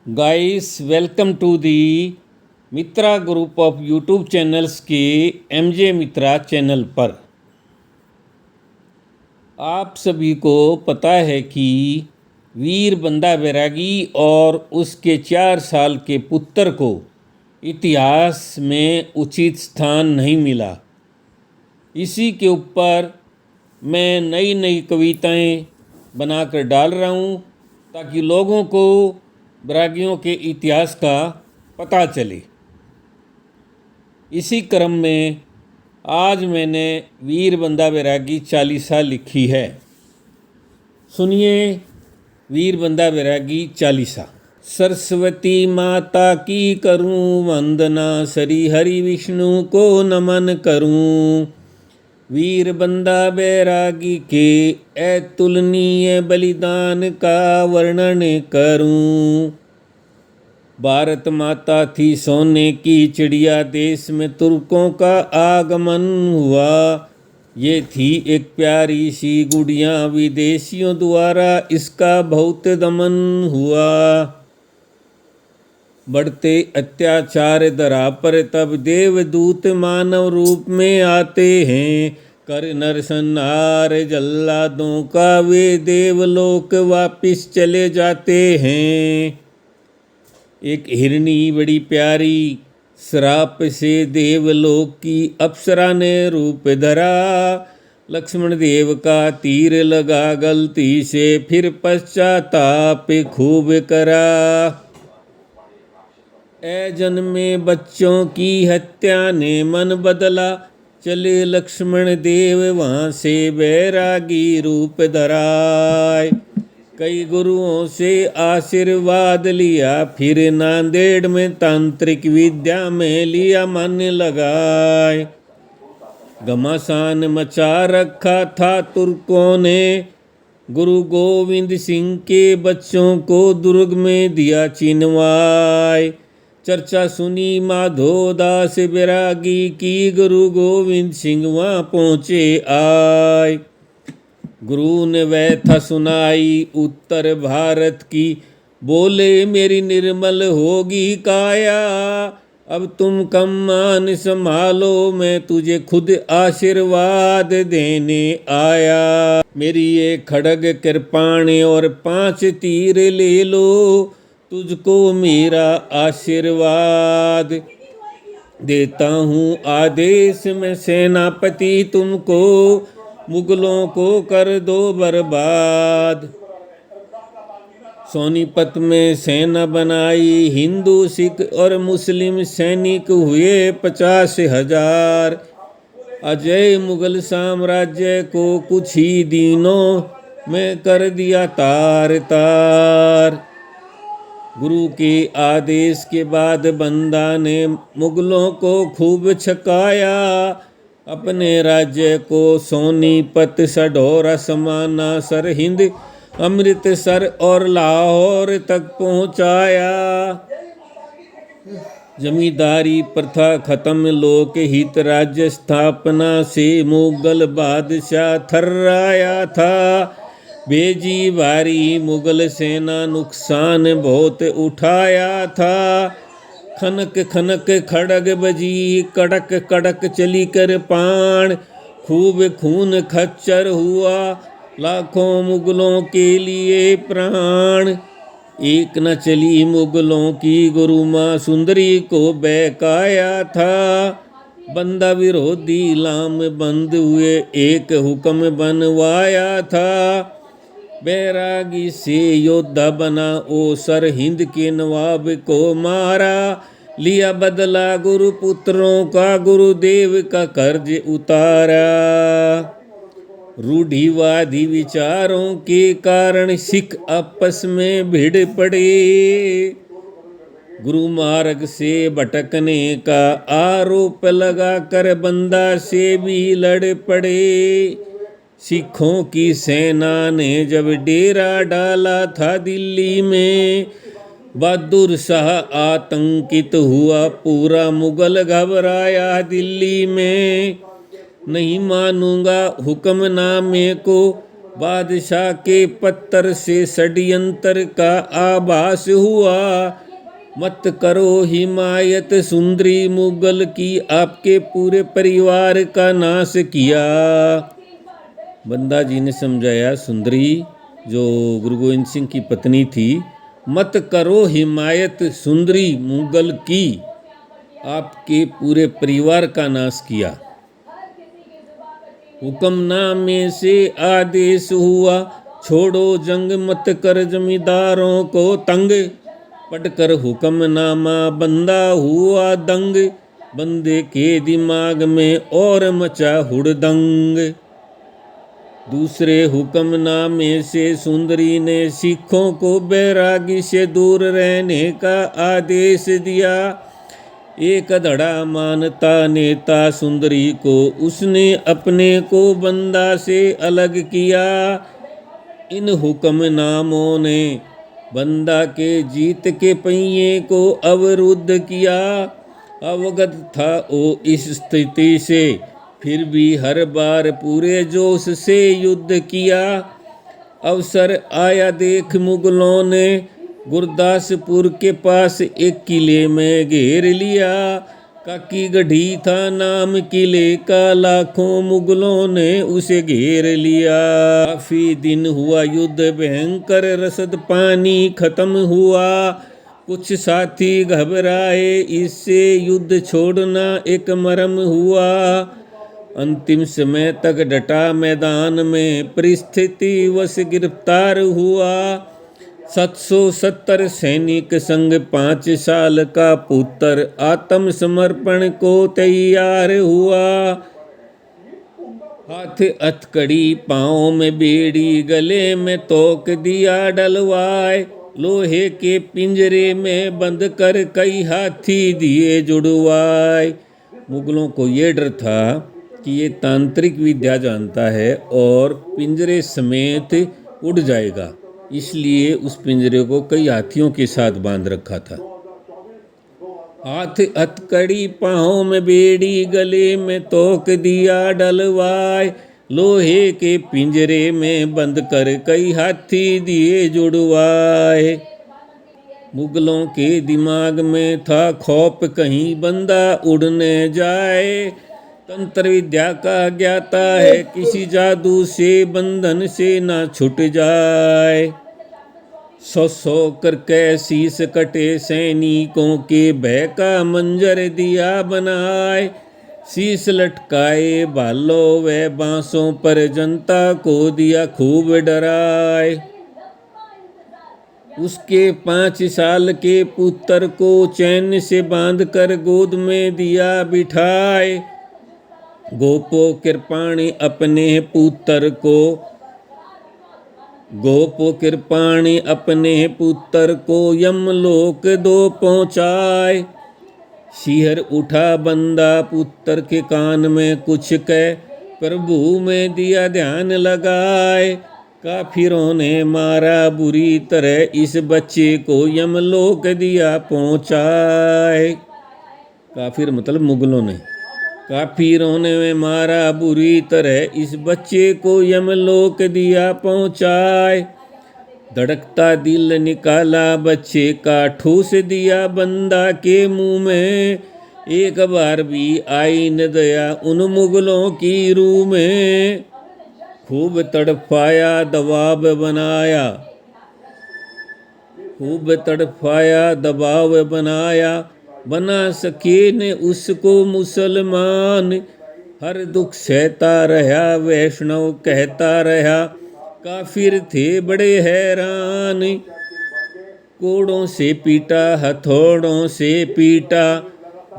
Guys, welcome to the Mitra group of YouTube channels के MJ Mitra channel पर। आप सभी को पता है कि वीर बंदा बैरागी और उसके 4 साल के पुत्र को इतिहास में उचित स्थान नहीं मिला। इसी के ऊपर मैं नई नई कविताएं बनाकर डाल रहा हूं ताकि लोगों को बैरागियों के इतिहास का पता चले। इसी क्रम में आज मैंने वीर बंदा बैरागी चालीसा लिखी है। सुनिए वीर बंदा बैरागी चालीसा। सरस्वती माता की करूं वंदना, श्री हरि विष्णु को नमन करूं। वीर बंदा बैरागी के अतुलनीय बलिदान का वर्णन करूं। भारत माता थी सोने की चिड़िया, देश में तुर्कों का आगमन हुआ। ये थी एक प्यारी सी गुड़िया, विदेशियों द्वारा इसका बहुत दमन हुआ। बढ़ते अत्याचार धरा पर तब देवदूत मानव रूप में आते हैं। कर नरसंहार जल्लादों का वे देवलोक वापिस चले जाते हैं। एक हिरनी बड़ी प्यारी, श्राप से देवलोक की अप्सरा ने रूप धरा। लक्ष्मण देव का तीर लगा गलती से, फिर पश्चाताप खूब करा। अजन्मे बच्चों की हत्या ने मन बदला, चले लक्ष्मण देव वहाँ से बैरागी रूप धराए। कई गुरुओं से आशीर्वाद लिया, फिर नांदेड़ में तांत्रिक विद्या में लिया मन लगाए। घमासान मचा रखा था तुर्कों ने, गुरु गोविंद सिंह के बच्चों को दुर्ग में दिया चिन्हवाए। चर्चा सुनी माधोदास बैरागी की, गुरु गोविंद सिंह वहाँ पहुँचे आए। गुरु ने व्यथा सुनाई उत्तर भारत की, बोले मेरी निर्मल होगी काया। अब तुम कम मान संभालो, मैं तुझे खुद आशीर्वाद देने आया। मेरी ये खड़ग कृपाण और 5 तीर ले लो, तुझको मेरा आशीर्वाद देता हूँ आदेश में सेनापति तुमको, मुगलों को कर दो बर्बाद। सोनीपत में सेना बनाई, हिंदू सिख और मुस्लिम सैनिक हुए 50,000। अजय मुगल साम्राज्य को कुछ ही दिनों में कर दिया तार तार। गुरु के आदेश के बाद बंदा ने मुगलों को खूब छकाया। अपने राज्य को सोनीपत, सढौरा, समाना, सरहिंद, अमृतसर और लाहौर तक पहुंचाया। जमींदारी प्रथा खत्म, लोक हित राज्य स्थापना से मुगल बादशाह थर्राया था। भेजी भारी मुगल सेना, नुकसान बहुत उठाया था। खनक खनक खड़ग बजी, कड़क कड़क चली कर पाण। खूब खून खच्चर हुआ, लाखों मुगलों के लिए प्राण। एक न चली मुगलों की, गुरु माँ सुंदरी को बहकाया था। बंदा विरोधी लाम बंद हुए, एक हुक्म बनवाया था। बैरागी से योद्धा बना, ओ सरहिंद के नवाब को मारा। लिया बदला गुरु पुत्रों का, गुरुदेव का कर्ज उतारा। रूढ़िवादी विचारों के कारण सिख आपस में भिड़ पड़े। गुरु मार्ग से भटकने का आरोप लगाकर बंदा से भी लड़ पड़े। सिखों की सेना ने जब डेरा डाला था दिल्ली में, बहादुर शाह आतंकित हुआ, पूरा मुगल घबराया दिल्ली में। नहीं मानूंगा हुक्मनामे को, बादशाह के पत्थर से षड्यंत्र का आभास हुआ। मत करो हिमायत सुंदरी मुगल की, आपके पूरे परिवार का नाश किया। बंदा जी ने समझाया, सुंदरी जो गुरु गोविंद सिंह की पत्नी थी, मत करो हिमायत सुंदरी मुगल की, आपके पूरे परिवार का नाश किया। हुक्मनामे से आदेश हुआ, छोड़ो जंग मत कर जमींदारों को तंग। पढ़कर हुक्मनामा बंदा हुआ दंग, बंदे के दिमाग में और मचा हुड़दंग। दूसरे हुक्मनामे से सुंदरी ने सिखों को बैरागी से दूर रहने का आदेश दिया। एक धड़ा मानता नेता सुंदरी को, उसने अपने को बंदा से अलग किया। इन हुक्मनामों ने बंदा के जीत के पहिए को अवरुद्ध किया। अवगत था वो इस स्थिति से, फिर भी हर बार पूरे जोश से युद्ध किया। अवसर आया देख मुगलों ने गुरदासपुर के पास एक किले में घेर लिया। काकी गढ़ी था नाम किले का, लाखों मुगलों ने उसे घेर लिया। काफी दिन हुआ युद्ध भयंकर, रसद पानी खत्म हुआ। कुछ साथी घबराए, इससे युद्ध छोड़ना एक मरम हुआ। अंतिम समय तक डटा मैदान में, परिस्थिति वश गिरफ्तार हुआ। 770 सैनिक संग 5 साल का पुत्र आत्मसमर्पण को तैयार हुआ। हाथ हथकड़ी, पाँव में बेड़ी, गले में तोक दिया डलवाए। लोहे के पिंजरे में बंद कर कई हाथी दिए जुड़वाए। मुगलों को ये डर था कि ये तांत्रिक विद्या जानता है और पिंजरे समेत उड़ जाएगा, इसलिए उस पिंजरे को कई हाथियों के साथ बांध रखा था। हाथ हथकड़ी, पाँव में बेड़ी, गले में तोक दिया डलवाए। लोहे के पिंजरे में बंद कर कई हाथी दिए जुड़वाए। मुगलों के दिमाग में था खौफ, कहीं बंदा उड़ने जाए। तंत्र विद्या का ज्ञाता है, किसी जादू से बंधन से ना छूट जाए। 100 करके शीश कटे सैनिकों के, भय का मंजर दिया बनाए। शीश लटकाए भालों व बांसों पर, जनता को दिया खूब डराए। उसके 5 साल के पुत्र को चैन से बांध कर गोद में दिया बिठाए। गोपो कृपाणी अपने पुत्र को, गोपो कृपाणी अपने पुत्र को यमलोक दो पहुँचाए। सिहर उठा बंदा पुत्र के कान में कुछ कह, प्रभु में दिया ध्यान लगाए। काफिरों ने मारा बुरी तरह, इस बच्चे को यमलोक दिया पहुँचाए। काफिर मतलब मुगलों ने, काफिरों ने मारा बुरी तरह, इस बच्चे को यमलोक दिया पहुँचाए। धड़कता दिल निकाला बच्चे का, ठूस दिया बंदा के मुंह में। एक बार भी आई न दया उन मुगलों की रूह में। खूब तड़पाया दबाव बनाया, खूब तड़पाया दबाव बनाया। बना सके ने उसको मुसलमान, हर दुख सहता रहा वैष्णव कहता रहा। काफिर थे बड़े हैरान, कोड़ों से पीटा हथौड़ों से पीटा,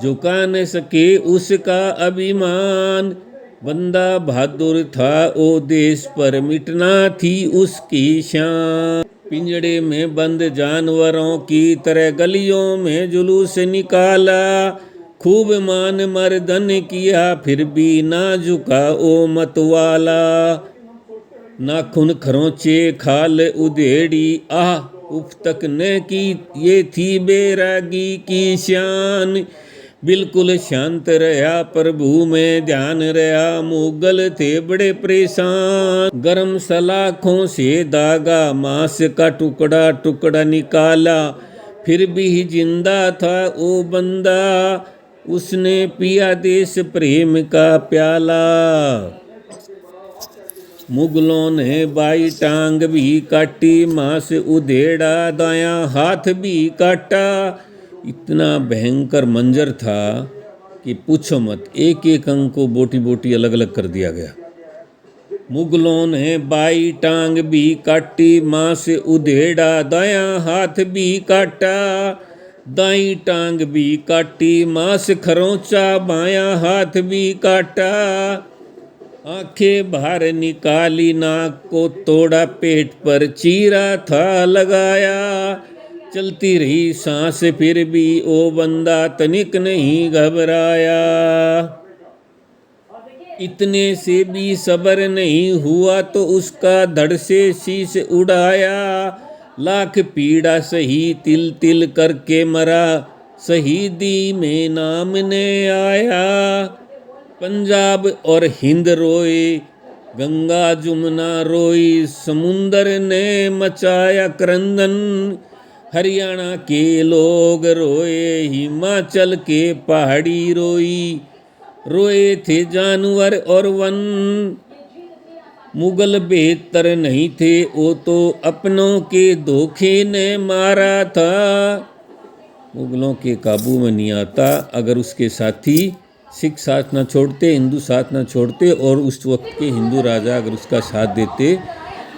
झुका न सके उसका अभिमान। बंदा बहादुर था ओ देश पर, मिटना थी उसकी शान। पिंजड़े में बंद जानवरों की तरह गलियों में जुलूस निकाला। खूब मान मर्दन किया फिर भी ना झुका ओ मतवाला। नाखून खरोंचे खाल उधेड़ी, आह उफ तक न की, ये थी बैरागी की शान। बिल्कुल शांत रहा, प्रभु में ध्यान रहा। मुगल थे बड़े परेशान, गरम सलाखों से दागा, मांस का टुकड़ा टुकड़ा निकाला, फिर भी जिंदा था वो बंदा, उसने पिया देश प्रेम का प्याला। मुगलों ने बाई टांग भी काटी, मांस उधेड़ा, दायां हाथ भी काटा। इतना भयंकर मंजर था कि पूछो मत, एक एक अंग को बोटी बोटी अलग अलग कर दिया गया। मुगलों ने बाई टांग भी काटी, मांस उधेड़ा, दायां हाथ भी काटा। दाई टांग भी काटी, मांस खरोंचा, बायां हाथ भी काटा। आंखें बाहर निकाली, नाक को तोड़ा, पेट पर चीरा था लगाया। चलती रही सांस फिर भी ओ बंदा तनिक नहीं घबराया। इतने से भी सब्र नहीं हुआ तो उसका धड़ से शीश उड़ाया। लाख पीड़ा सही, तिल तिल करके मरा, शहीदी में नाम ने आया। पंजाब और हिंद रोए, गंगा जुमना रोई, समुंदर ने मचाया क्रंदन। हरियाणा के लोग रोए, हिमाचल के पहाड़ी रोई, रोए थे जानवर और वन। मुगल बेहतर नहीं थे, वो तो अपनों के धोखे ने मारा था। मुगलों के काबू में नहीं आता अगर उसके साथी सिख साथ ना छोड़ते, हिंदू साथ ना छोड़ते, और उस वक्त के हिंदू राजा अगर उसका साथ देते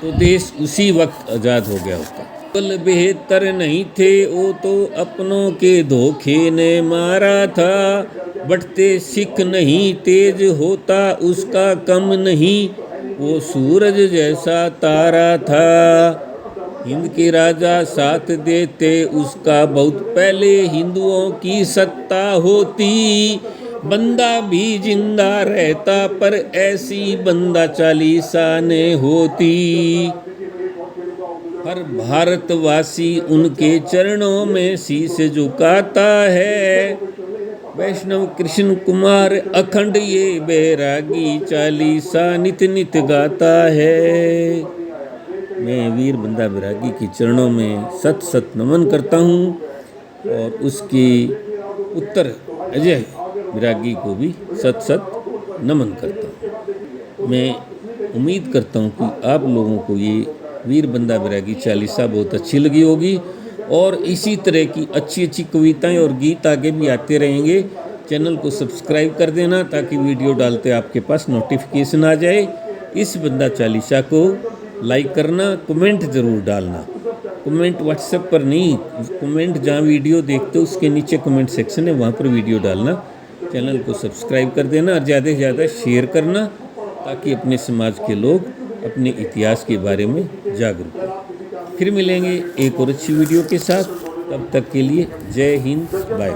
तो देश उसी वक्त आज़ाद हो गया उसका। मुगल बेहतर नहीं थे, वो तो अपनों के धोखे ने मारा था। बढ़ते सिख नहीं, तेज होता उसका कम नहीं, वो सूरज जैसा तारा था। हिंद के राजा साथ देते उसका, बहुत पहले हिंदुओं की सत्ता होती। बंदा भी जिंदा रहता, पर ऐसी बंदा चालीसा ने होती। हर भारतवासी उनके चरणों में शीश झुकाता है। वैष्णव कृष्ण कुमार अखंड ये बैरागी चालीसा नित नित गाता है। मैं वीर बंदा बैरागी के चरणों में सत सत नमन करता हूँ और उसके पुत्र अजय बैरागी को भी सत सत नमन करता हूँ। मैं उम्मीद करता हूँ कि आप लोगों को ये वीर बंदा बैरागी चालीसा बहुत अच्छी लगी होगी और इसी तरह की अच्छी अच्छी कविताएं और गीत आगे भी आते रहेंगे। चैनल को सब्सक्राइब कर देना ताकि वीडियो डालते आपके पास नोटिफिकेशन आ जाए। इस बंदा चालीसा को लाइक करना, कमेंट ज़रूर डालना। कमेंट व्हाट्सएप पर नहीं, कमेंट जहाँ वीडियो देखते हो उसके नीचे कमेंट सेक्शन है, वहाँ पर वीडियो डालना। चैनल को सब्सक्राइब कर देना और ज़्यादा से ज़्यादा शेयर करना ताकि अपने समाज के लोग अपने इतिहास के बारे में जागरूक हों। फिर मिलेंगे एक और अच्छी वीडियो के साथ, तब तक के लिए जय हिंद, बाय।